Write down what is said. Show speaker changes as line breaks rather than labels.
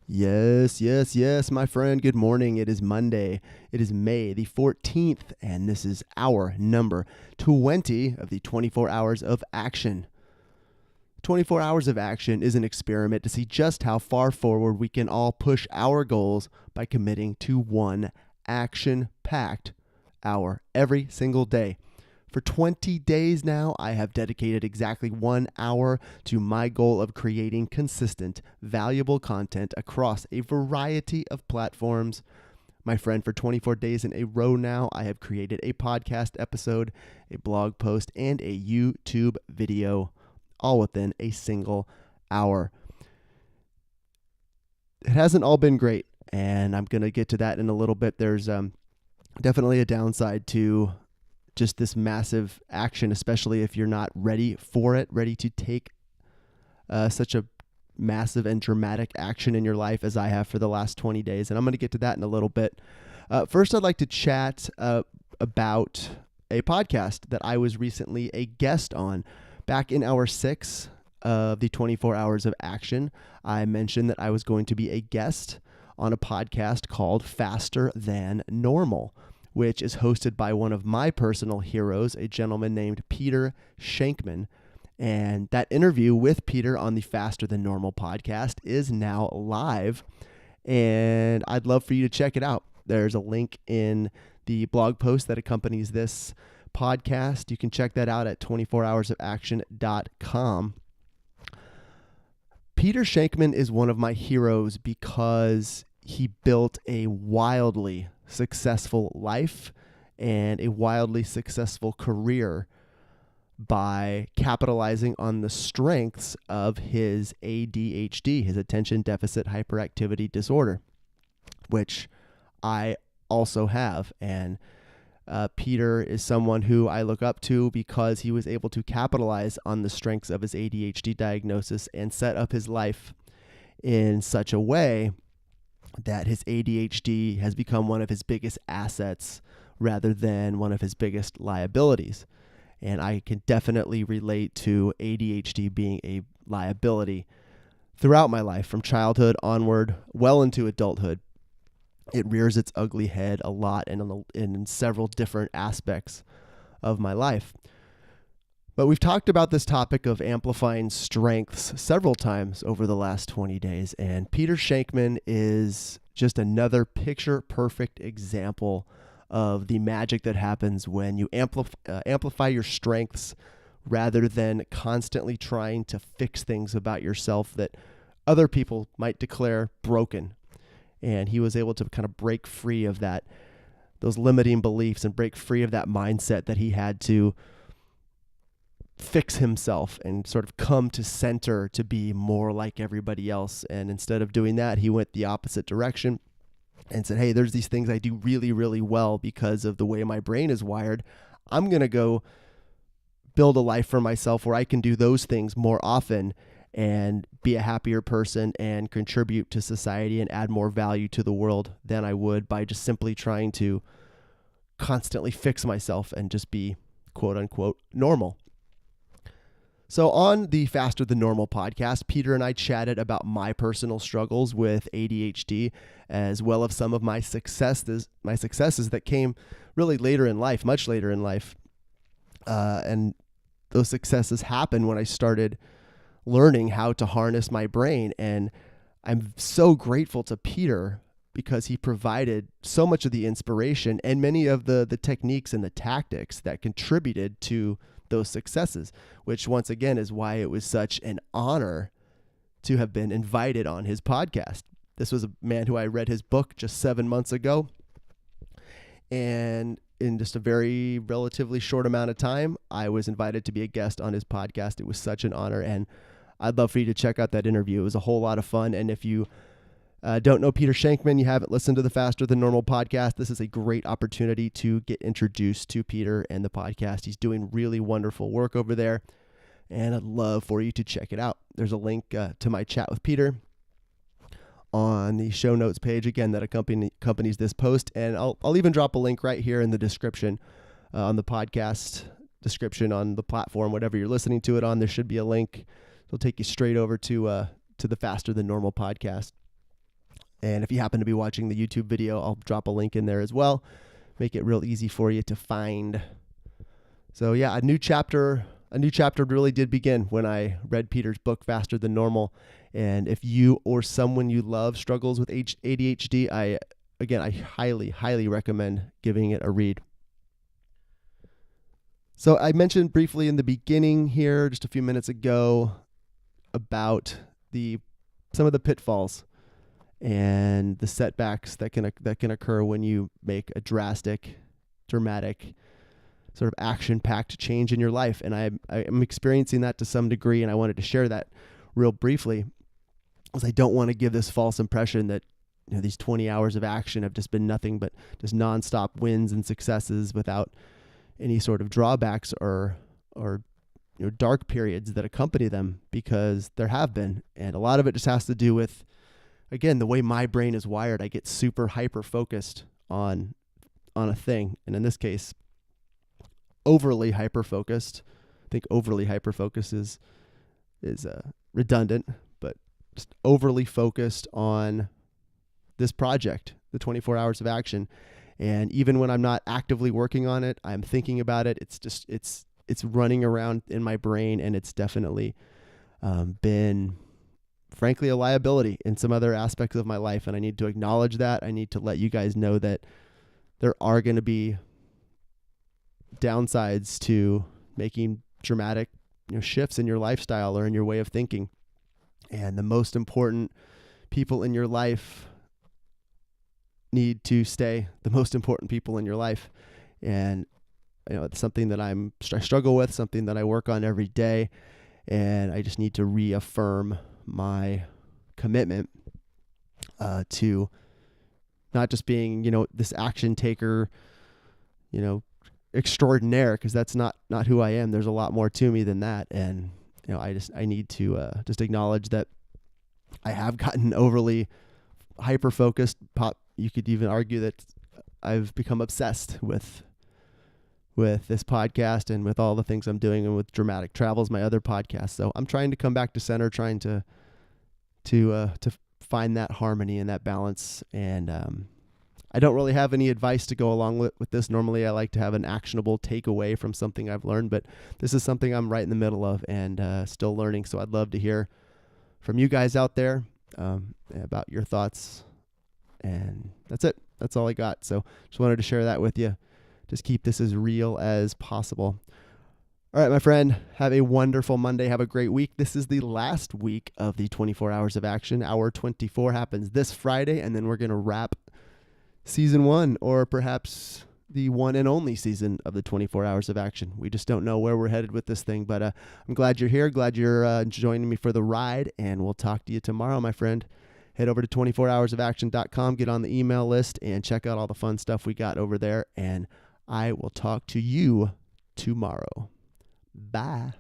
Yes, yes, yes, my friend. Good morning. It is Monday. It is May the 14th, and this is hour number 20 of the 24 hours of action. 24 hours of action is an experiment to see just how far forward we can all push our goals by committing to one action packed hour every single day. For 20 days now, I have dedicated exactly 1 hour to my goal of creating consistent, valuable content across a variety of platforms. My friend, for 24 days in a row now, I have created a podcast episode, a blog post, and a YouTube video, all within a single hour. It hasn't all been great, and I'm going to get to that in a little bit. There's definitely a downside to just this massive action, especially if you're not ready for it, ready to take such a massive and dramatic action in your life as I have for the last 20 days. And I'm going to get to that in a little bit. First, I'd like to chat about a podcast that I was recently a guest on. Back in hour 6 of the 24 hours of action, I mentioned that I was going to be a guest on a podcast called Faster Than Normal, which is hosted by one of my personal heroes, a gentleman named Peter Shankman. And that interview with Peter on the Faster Than Normal podcast is now live, and I'd love for you to check it out. There's a link in the blog post that accompanies this podcast. You can check that out at 24hoursofAction.com. Peter Shankman is one of my heroes because he built a wildly successful life and a wildly successful career by capitalizing on the strengths of his ADHD, his attention deficit hyperactivity disorder, which I also have. And Peter is someone who I look up to because he was able to capitalize on the strengths of his ADHD diagnosis and set up his life in such a way that his ADHD has become one of his biggest assets rather than one of his biggest liabilities. And I can definitely relate to ADHD being a liability throughout my life, from childhood onward, well into adulthood. It rears its ugly head a lot and in several different aspects of my life. But we've talked about this topic of amplifying strengths several times over the last 20 days, and Peter Shankman is just another picture-perfect example of the magic that happens when you amplify your strengths rather than constantly trying to fix things about yourself that other people might declare broken. And he was able to kind of break free of those limiting beliefs, and break free of that mindset that he had to fix himself and sort of come to center to be more like everybody else. And instead of doing that, he went the opposite direction and said, hey, there's these things I do really, really well because of the way my brain is wired. I'm going to go build a life for myself where I can do those things more often and be a happier person and contribute to society and add more value to the world than I would by just simply trying to constantly fix myself and just be quote unquote normal. So on the Faster Than Normal podcast, Peter and I chatted about my personal struggles with ADHD, as well as some of my successes that came really later in life, much later in life. And those successes happened when I started learning how to harness my brain. And I'm so grateful to Peter because he provided so much of the inspiration and many of the techniques and the tactics that contributed to those successes, which once again is why it was such an honor to have been invited on his podcast. This was a man who I read his book just 7 months ago, and in just a very relatively short amount of time, I was invited to be a guest on his podcast. It was such an honor, and I'd love for you to check out that interview. It was a whole lot of fun, and if you don't know Peter Shankman, you haven't listened to the Faster Than Normal podcast, this is a great opportunity to get introduced to Peter and the podcast. He's doing really wonderful work over there, and I'd love for you to check it out. There's a link to my chat with Peter on the show notes page, again, that accompanies this post, and I'll even drop a link right here in the description on the podcast description on the platform, whatever you're listening to it on. There should be a link. It'll take you straight over to the Faster Than Normal podcast. And if you happen to be watching the YouTube video, I'll drop a link in there as well. Make it real easy for you to find. So yeah, a new chapter really did begin when I read Peter's book, Faster Than Normal. And if you or someone you love struggles with ADHD, I highly, highly recommend giving it a read. So I mentioned briefly in the beginning here, just a few minutes ago, about some of the pitfalls and the setbacks that can occur when you make a dramatic sort of action-packed change in your life. And I'm experiencing that to some degree, and I wanted to share that real briefly, because I don't want to give this false impression that these 20 hours of action have just been nothing but just nonstop wins and successes without any sort of drawbacks or dark periods that accompany them, because there have been. And a lot of it just has to do with, again, the way my brain is wired. I get super hyper focused on a thing, and in this case, overly hyper focused. I think overly hyper focus is redundant, but just overly focused on this project, the 24 hours of action. And even when I'm not actively working on it, I'm thinking about it. It's running around in my brain, and it's definitely been, frankly, a liability in some other aspects of my life. And I need to acknowledge that. I need to let you guys know that there are going to be downsides to making dramatic shifts in your lifestyle or in your way of thinking. And the most important people in your life need to stay the most important people in your life. And it's something that I struggle with, something that I work on every day, and I just need to reaffirm my commitment to not just being this action taker extraordinaire, because that's not who I am. There's a lot more to me than that. And I need to just acknowledge that I have gotten overly hyper focused. You could even argue that I've become obsessed with this podcast and with all the things I'm doing, and with Dramatic Travels, my other podcast. So I'm trying to come back to center, trying to find that harmony and that balance. And I don't really have any advice to go along with this. Normally I like to have an actionable takeaway from something I've learned, but this is something I'm right in the middle of and still learning. So I'd love to hear from you guys out there about your thoughts. And that's it. That's all I got. So just wanted to share that with you. Just keep this as real as possible. All right, my friend, have a wonderful Monday. Have a great week. This is the last week of the 24 Hours of Action. Hour 24 happens this Friday, and then we're going to wrap season 1, or perhaps the one and only season of the 24 Hours of Action. We just don't know where we're headed with this thing, but I'm glad you're here. Glad you're joining me for the ride, and we'll talk to you tomorrow, my friend. Head over to 24hoursofaction.com, get on the email list, and check out all the fun stuff we got over there. And I will talk to you tomorrow. Bye.